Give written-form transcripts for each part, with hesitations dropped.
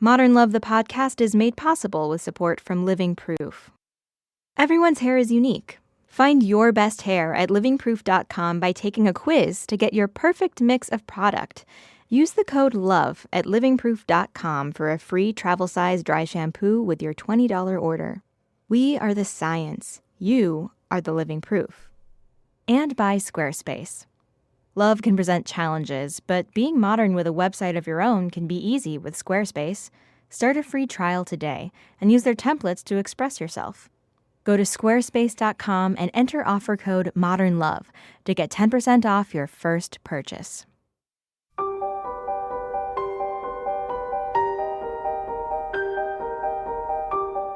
Modern Love, the podcast, is made possible with support from Living Proof. Everyone's hair is unique. Find your best hair at livingproof.com by taking a quiz to get your perfect mix of product. Use the code LOVE at livingproof.com for a free travel-size dry shampoo with your $20 order. We are the science. You are the living proof. And by Squarespace. Love can present challenges, but being modern with a website of your own can be easy with Squarespace. Start a free trial today and use their templates to express yourself. Go to squarespace.com and enter offer code MODERNLOVE to get 10% off your first purchase.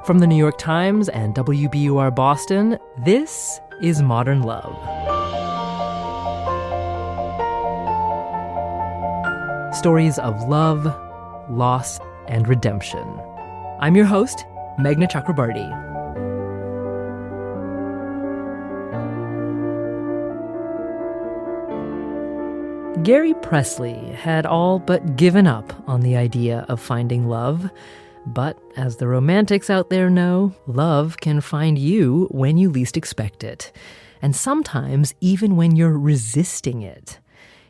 From the New York Times and WBUR Boston, this is Modern Love. Stories of love, loss, and redemption. I'm your host, Meghna Chakrabarty. Gary Presley had all but given up on the idea of finding love. But as the romantics out there know, love can find you when you least expect it. And sometimes even when you're resisting it.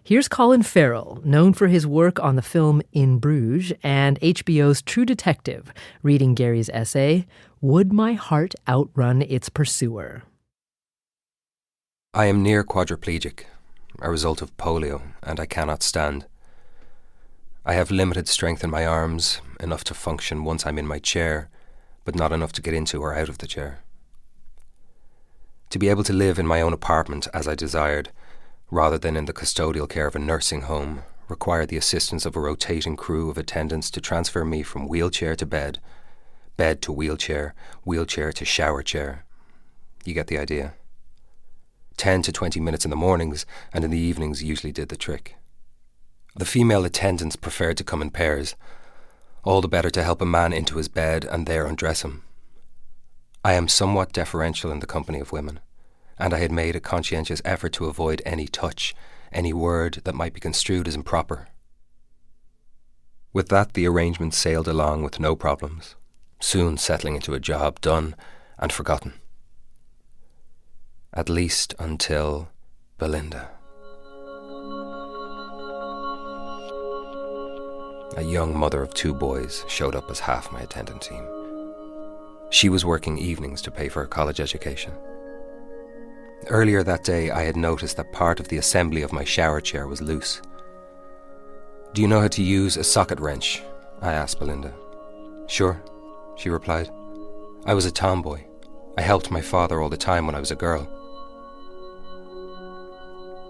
Here's Colin Farrell, known for his work on the film In Bruges and HBO's True Detective, reading Gary's essay, Would My Heart Outrun Its Pursuer? I am near quadriplegic, a result of polio, and I cannot stand. I have limited strength in my arms, enough to function once I'm in my chair, but not enough to get into or out of the chair. To be able to live in my own apartment as I desired, rather than in the custodial care of a nursing home, required the assistance of a rotating crew of attendants to transfer me from wheelchair to bed, bed to wheelchair, wheelchair to shower chair. You get the idea. 10 to 20 minutes in the mornings and in the evenings usually did the trick. The female attendants preferred to come in pairs, all the better to help a man into his bed and there undress him. I am somewhat deferential in the company of women, and I had made a conscientious effort to avoid any touch, any word that might be construed as improper. With that, the arrangement sailed along with no problems, soon settling into a job done and forgotten. At least until Belinda. A young mother of 2 boys showed up as half my attendant team. She was working evenings to pay for her college education. Earlier that day, I had noticed that part of the assembly of my shower chair was loose. Do you know how to use a socket wrench? I asked Belinda. Sure, she replied. I was a tomboy. I helped my father all the time when I was a girl.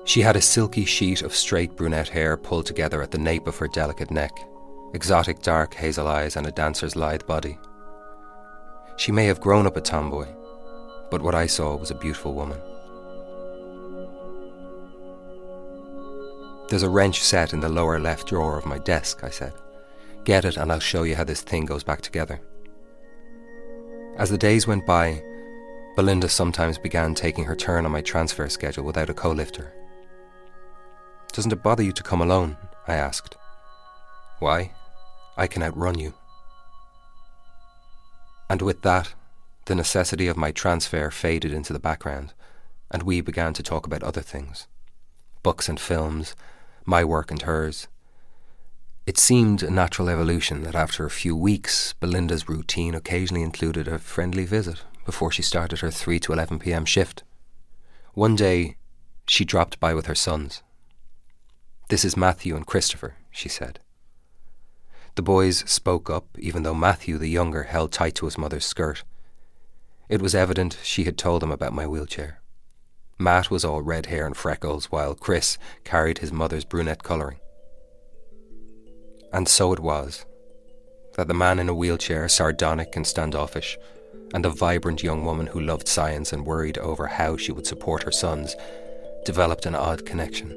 She had a silky sheet of straight brunette hair pulled together at the nape of her delicate neck, exotic dark hazel eyes and a dancer's lithe body. She may have grown up a tomboy, but what I saw was a beautiful woman. There's a wrench set in the lower left drawer of my desk, I said. Get it and I'll show you how this thing goes back together. As the days went by, Belinda sometimes began taking her turn on my transfer schedule without a co-lifter. Doesn't it bother you to come alone? I asked. Why? I can outrun you. And with that, the necessity of my transfer faded into the background, and we began to talk about other things. Books and films, my work and hers. It seemed a natural evolution that after a few weeks, Belinda's routine occasionally included a friendly visit before she started her 3 to 11 p.m. shift. One day, she dropped by with her sons. This is Matthew and Christopher, she said. The boys spoke up, even though Matthew, the younger, held tight to his mother's skirt. It was evident she had told him about my wheelchair. Matt was all red hair and freckles, while Chris carried his mother's brunette colouring. And so it was, that the man in a wheelchair, sardonic and standoffish, and the vibrant young woman who loved science and worried over how she would support her sons, developed an odd connection.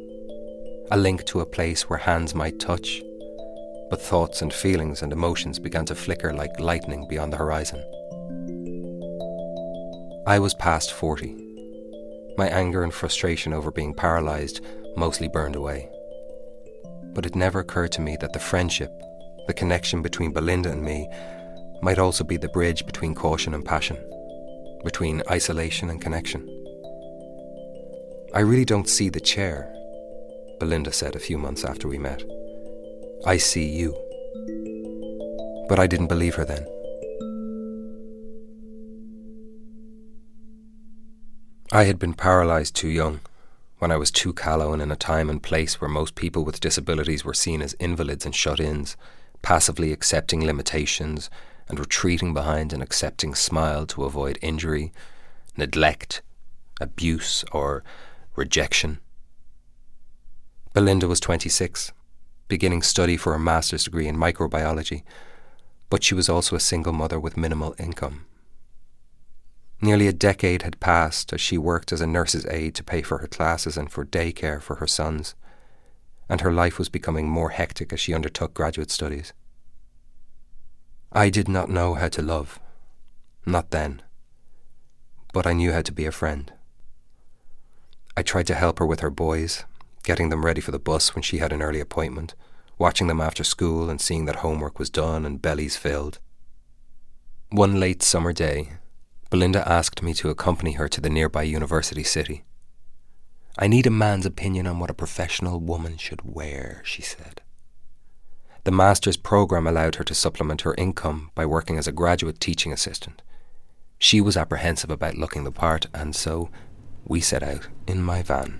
A link to a place where hands might touch, but thoughts and feelings and emotions began to flicker like lightning beyond the horizon. I was past 40. My anger and frustration over being paralysed mostly burned away. But it never occurred to me that the friendship, the connection between Belinda and me, might also be the bridge between caution and passion, between isolation and connection. "I really don't see the chair," Belinda said a few months after we met. "I see you." But I didn't believe her then. I had been paralysed too young, when I was too callow and in a time and place where most people with disabilities were seen as invalids and shut-ins, passively accepting limitations and retreating behind an accepting smile to avoid injury, neglect, abuse, or rejection. Belinda was 26, beginning study for a master's degree in microbiology, but she was also a single mother with minimal income. Nearly a decade had passed as she worked as a nurse's aide to pay for her classes and for daycare for her sons, and her life was becoming more hectic as she undertook graduate studies. I did not know how to love, not then, but I knew how to be a friend. I tried to help her with her boys, getting them ready for the bus when she had an early appointment, watching them after school and seeing that homework was done and bellies filled. One late summer day, Belinda asked me to accompany her to the nearby university city. "I need a man's opinion on what a professional woman should wear," she said. The master's program allowed her to supplement her income by working as a graduate teaching assistant. She was apprehensive about looking the part, and so we set out in my van.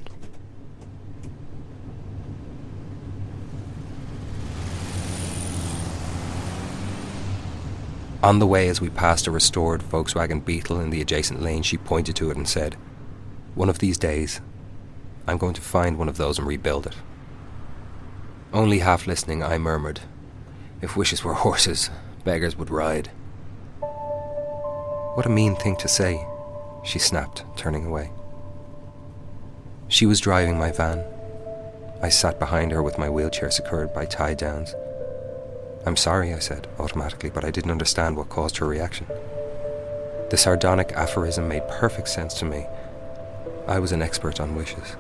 On the way, as we passed a restored Volkswagen Beetle in the adjacent lane, she pointed to it and said, "One of these days, I'm going to find one of those and rebuild it." Only half listening, I murmured, "If wishes were horses, beggars would ride." "What a mean thing to say," she snapped, turning away. She was driving my van. I sat behind her with my wheelchair secured by tie-downs. "I'm sorry," I said, automatically, but I didn't understand what caused her reaction. The sardonic aphorism made perfect sense to me. I was an expert on wishes.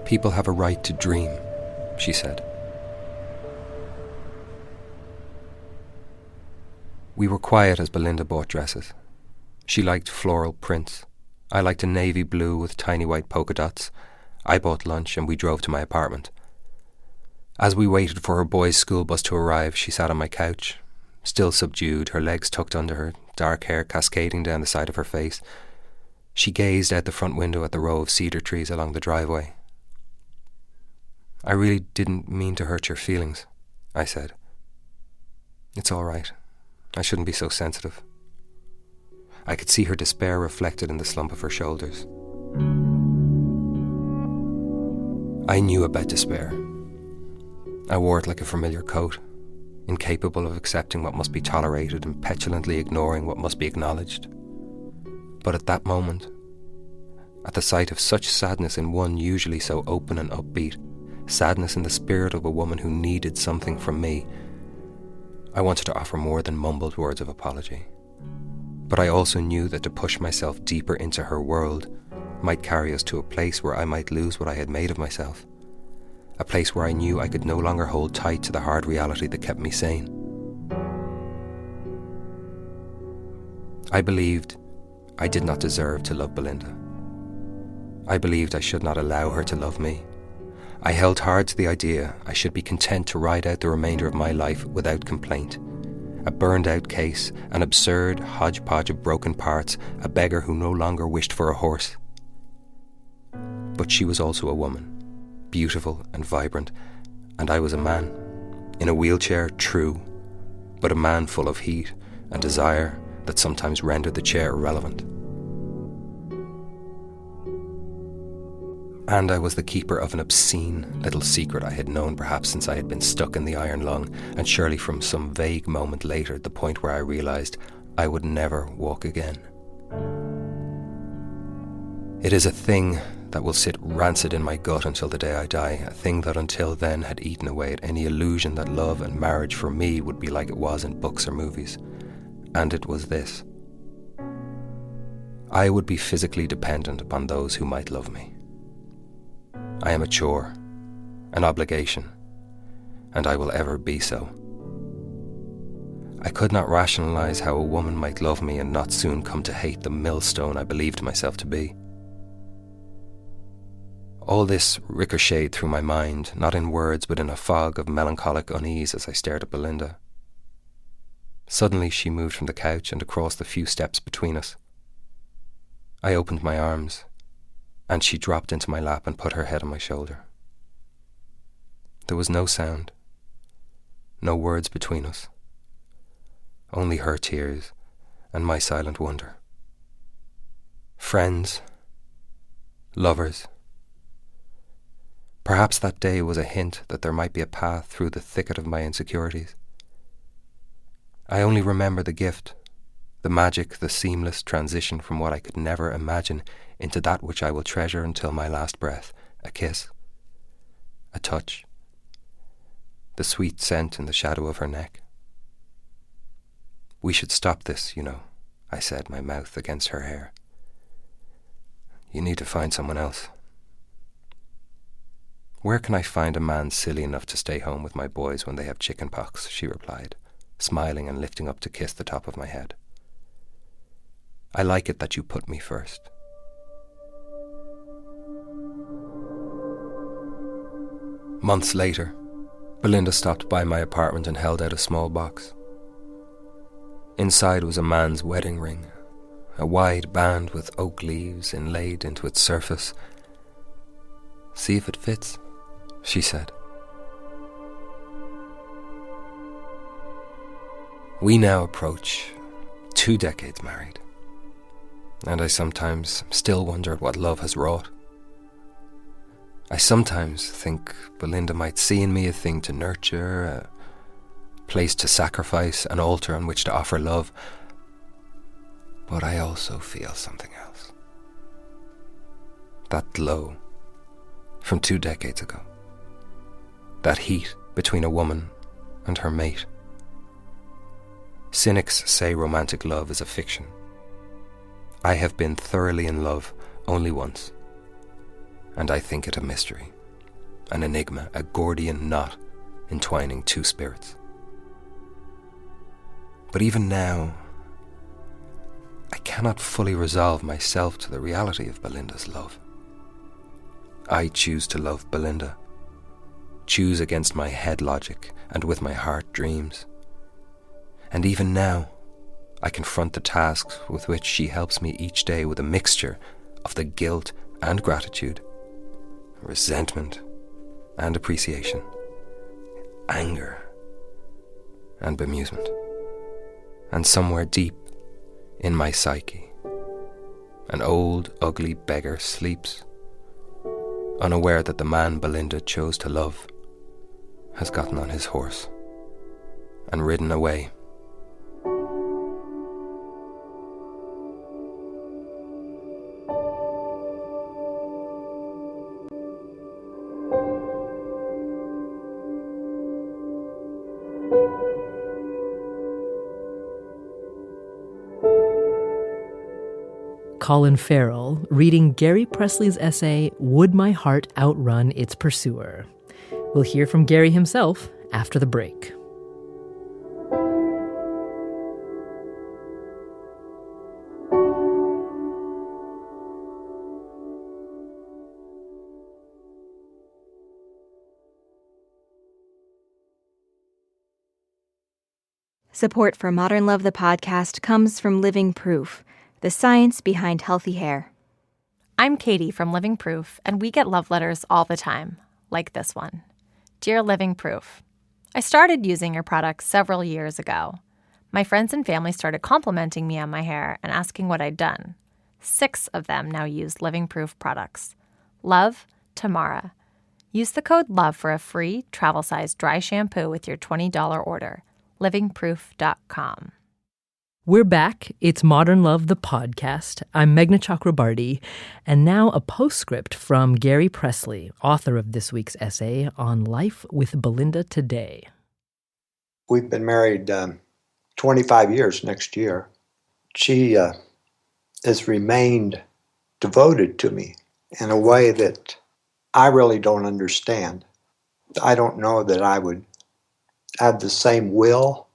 "People have a right to dream," she said. We were quiet as Belinda bought dresses. She liked floral prints. I liked a navy blue with tiny white polka dots. I bought lunch and we drove to my apartment. As we waited for her boys' school bus to arrive, she sat on my couch, still subdued, her legs tucked under her, dark hair cascading down the side of her face. She gazed out the front window at the row of cedar trees along the driveway. "I really didn't mean to hurt your feelings," I said. "It's all right. I shouldn't be so sensitive." I could see her despair reflected in the slump of her shoulders. I knew about despair. I wore it like a familiar coat, incapable of accepting what must be tolerated and petulantly ignoring what must be acknowledged. But at that moment, at the sight of such sadness in one usually so open and upbeat, sadness in the spirit of a woman who needed something from me, I wanted to offer more than mumbled words of apology. But I also knew that to push myself deeper into her world might carry us to a place where I might lose what I had made of myself. A place where I knew I could no longer hold tight to the hard reality that kept me sane. I believed I did not deserve to love Belinda. I believed I should not allow her to love me. I held hard to the idea I should be content to ride out the remainder of my life without complaint. A burned-out case, an absurd hodgepodge of broken parts, a beggar who no longer wished for a horse. But she was also a woman, beautiful and vibrant, and I was a man, in a wheelchair, true, but a man full of heat and desire that sometimes rendered the chair irrelevant. And I was the keeper of an obscene little secret I had known perhaps since I had been stuck in the iron lung, and surely from some vague moment later, the point where I realised I would never walk again. It is a thing that will sit rancid in my gut until the day I die, a thing that until then had eaten away at any illusion that love and marriage for me would be like it was in books or movies. And it was this. I would be physically dependent upon those who might love me. I am a chore, an obligation, and I will ever be so. I could not rationalize how a woman might love me and not soon come to hate the millstone I believed myself to be. All this ricocheted through my mind, not in words but in a fog of melancholic unease as I stared at Belinda. Suddenly she moved from the couch and across the few steps between us. I opened my arms, and she dropped into my lap and put her head on my shoulder. There was no sound, no words between us, only her tears and my silent wonder. Friends, lovers. Perhaps that day was a hint that there might be a path through the thicket of my insecurities. I only remember the gift, the magic, the seamless transition from what I could never imagine into that which I will treasure until my last breath, a kiss, a touch, the sweet scent in the shadow of her neck. We should stop this, you know, I said, my mouth against her hair. You need to find someone else. Where can I find a man silly enough to stay home with my boys when they have chicken pox? She replied, smiling and lifting up to kiss the top of my head. I like it that you put me first. Months later, Belinda stopped by my apartment and held out a small box. Inside was a man's wedding ring, a wide band with oak leaves inlaid into its surface. See if it fits, she said. We now approach 2 decades married, and I sometimes still wonder at what love has wrought. I sometimes think Belinda might see in me a thing to nurture, a place to sacrifice, an altar on which to offer love. But I also feel something else. That glow from 2 decades ago. That heat between a woman and her mate. Cynics say romantic love is a fiction. I have been thoroughly in love only once, and I think it a mystery, an enigma, a Gordian knot entwining 2 spirits. But even now, I cannot fully resolve myself to the reality of Belinda's love. I choose to love Belinda, choose against my head logic and with my heart dreams. And even now, I confront the tasks with which she helps me each day with a mixture of the guilt and gratitude, resentment and appreciation, anger and bemusement. And somewhere deep in my psyche, an old, ugly beggar sleeps, unaware that the man Belinda chose to love has gotten on his horse and ridden away. Colin Farrell reading Gary Presley's essay, Would My Heart Outrun Its Pursuer? We'll hear from Gary himself after the break. Support for Modern Love the podcast comes from Living Proof, the science behind healthy hair. I'm Katie from Living Proof, and we get love letters all the time, like this one. Dear Living Proof, I started using your products several years ago. My friends and family started complimenting me on my hair and asking what I'd done. 6 of them now use Living Proof products. Love, Tamara. Use the code LOVE for a free travel-size dry shampoo with your $20 order. livingproof.com. We're back. It's Modern Love, the podcast. I'm Meghna Chakrabarty, and now a postscript from Gary Presley, author of this week's essay on life with Belinda today. We've been married 25 years next year. She has remained devoted to me in a way that I really don't understand. I don't know that I would have the same will,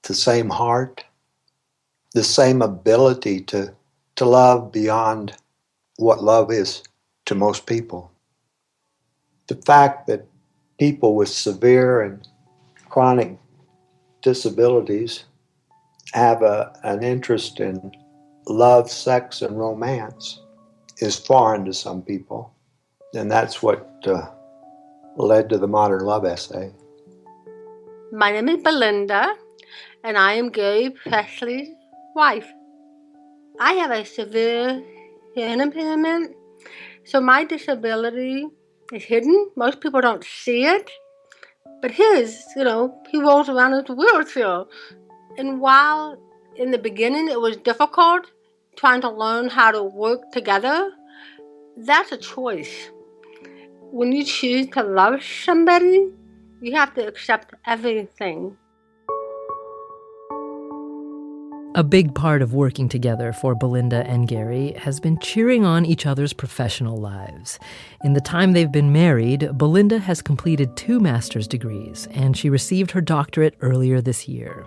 the same heart, the same ability to love beyond what love is to most people. The fact that people with severe and chronic disabilities have an interest in love, sex, and romance is foreign to some people. And that's what led to the modern love essay. My name is Belinda, and I am Gary Presley's wife. I have a severe hearing impairment, so my disability is hidden. Most people don't see it. But his, he rolls around in a wheelchair. And while in the beginning it was difficult trying to learn how to work together, that's a choice. When you choose to love somebody, you have to accept everything. A big part of working together for Belinda and Gary has been cheering on each other's professional lives. In the time they've been married, Belinda has completed 2 master's degrees, and she received her doctorate earlier this year.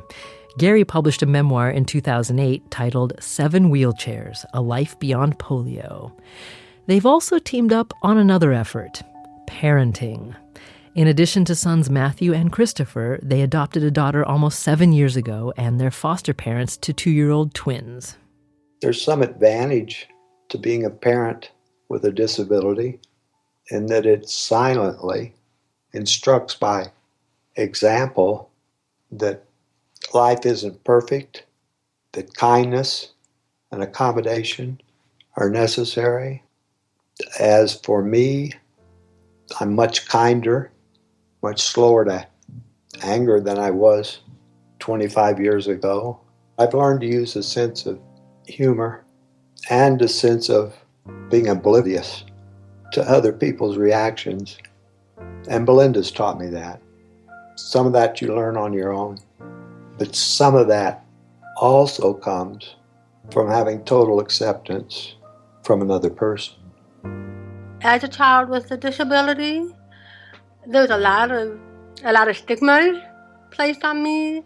Gary published a memoir in 2008 titled 7 Wheelchairs, A Life Beyond Polio. They've also teamed up on another effort, parenting. In addition to sons Matthew and Christopher, they adopted a daughter almost 7 years ago, and they're foster parents to 2-year-old twins. There's some advantage to being a parent with a disability in that it silently instructs by example that life isn't perfect, that kindness and accommodation are necessary. As for me, I'm much kinder, much slower to anger than I was 25 years ago. I've learned to use a sense of humor and a sense of being oblivious to other people's reactions. And Belinda's taught me that. Some of that you learn on your own, but some of that also comes from having total acceptance from another person. As a child with a disability, there's a lot of stigma placed on me,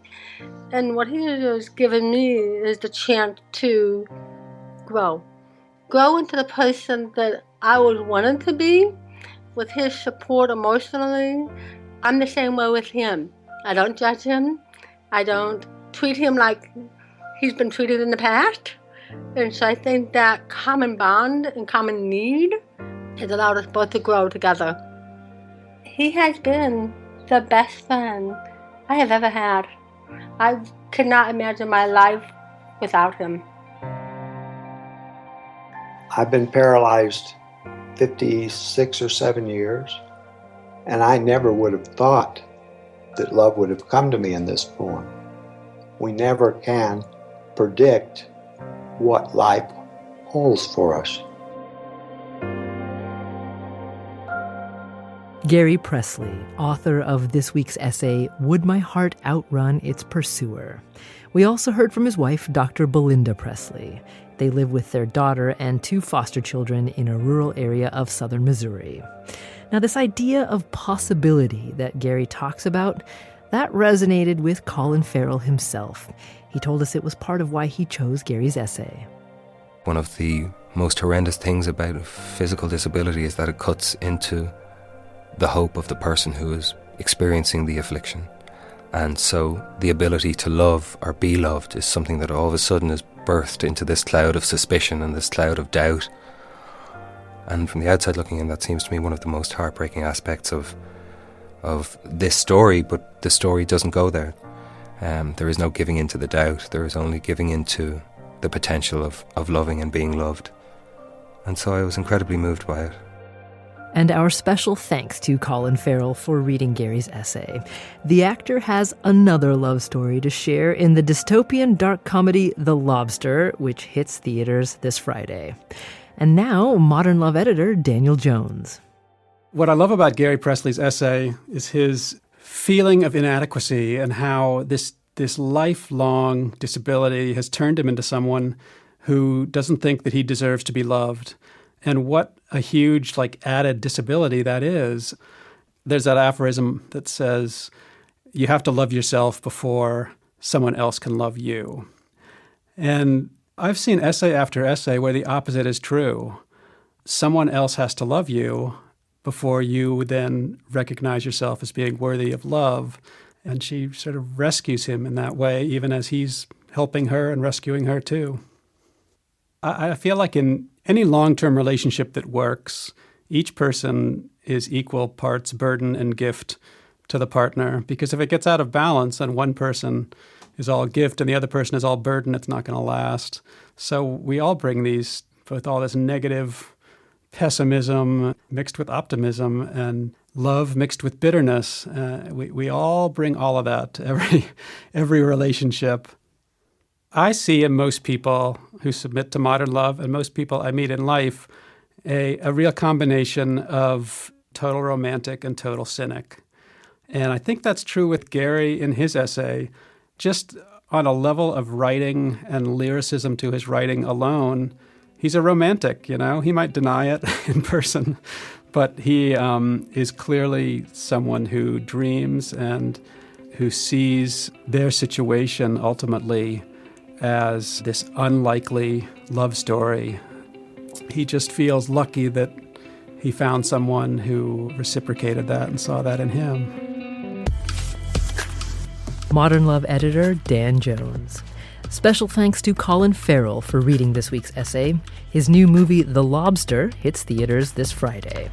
and what he has given me is the chance to grow into the person that I always wanted to be. With his support emotionally, I'm the same way with him. I don't judge him. I don't treat him like he's been treated in the past. And so I think that common bond and common need has allowed us both to grow together. He has been the best friend I have ever had. I could not imagine my life without him. I've been paralyzed 56 or 7 years, and I never would have thought that love would have come to me in this form. We never can predict what life holds for us. Gary Presley, author of this week's essay, Would My Heart Outrun Its Pursuer? We also heard from his wife, Dr. Belinda Presley. They live with their daughter and 2 foster children in a rural area of southern Missouri. Now, this idea of possibility that Gary talks about, that resonated with Colin Farrell himself. He told us it was part of why he chose Gary's essay. One of the most horrendous things about a physical disability is that it cuts into the hope of the person who is experiencing the affliction. And so the ability to love or be loved is something that all of a sudden is birthed into this cloud of suspicion and this cloud of doubt. And from the outside looking in, that seems to me one of the most heartbreaking aspects of this story, but the story doesn't go there. There is no giving into the doubt. There is only giving into the potential of loving and being loved. And so I was incredibly moved by it. And our special thanks to Colin Farrell for reading Gary's essay. The actor has another love story to share in the dystopian dark comedy The Lobster, which hits theaters this Friday. And now, Modern Love editor Daniel Jones. What I love about Gary Presley's essay is his feeling of inadequacy and how this lifelong disability has turned him into someone who doesn't think that he deserves to be loved. And what a huge, added disability that is. There's that aphorism that says, you have to love yourself before someone else can love you. And I've seen essay after essay where the opposite is true. Someone else has to love you before you then recognize yourself as being worthy of love. And she sort of rescues him in that way, even as he's helping her and rescuing her too. I feel like in any long-term relationship that works, each person is equal parts burden and gift to the partner. Because if it gets out of balance and one person is all gift and the other person is all burden, it's not going to last. So we all bring these, with all this negative pessimism mixed with optimism and love mixed with bitterness. We all bring all of that to every relationship. I see in most people who submit to modern love and most people I meet in life a real combination of total romantic and total cynic. And I think that's true with Gary in his essay. Just on a level of writing and lyricism to his writing alone, he's a romantic, you know. He might deny it in person, but he is clearly someone who dreams and who sees their situation ultimately as this unlikely love story. He just feels lucky that he found someone who reciprocated that and saw that in him. Modern Love editor Dan Jones. Special thanks to Colin Farrell for reading this week's essay. His new movie, The Lobster, hits theaters this Friday.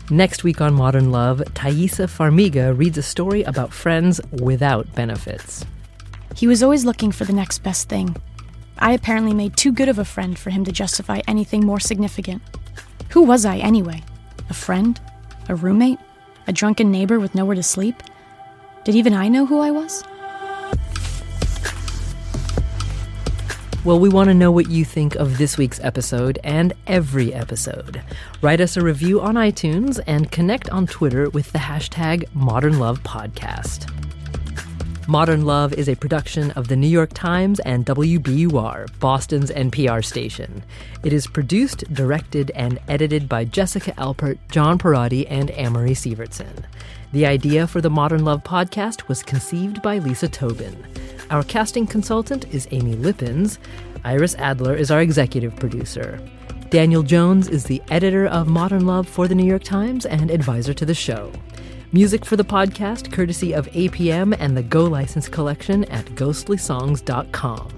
Next week on Modern Love, Thaisa Farmiga reads a story about friends without benefits. He was always looking for the next best thing. I apparently made too good of a friend for him to justify anything more significant. Who was I, anyway? A friend? A roommate? A drunken neighbor with nowhere to sleep? Did even I know who I was? Well, we want to know what you think of this week's episode and every episode. Write us a review on iTunes and connect on Twitter with the hashtag ModernLovePodcast. Modern Love is a production of the New York Times and WBUR, Boston's NPR station. It is produced, directed, and edited by Jessica Alpert, John Parati, and Amory Sievertson. The idea for the Modern Love podcast was conceived by Lisa Tobin. Our casting consultant is Amy Lippins. Iris Adler is our executive producer. Daniel Jones is the editor of Modern Love for the New York Times and advisor to the show. Music for the podcast courtesy of APM and the Go License collection at ghostrysongs.com.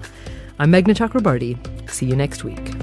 I'm Meghna Chakrabarty. See you next week.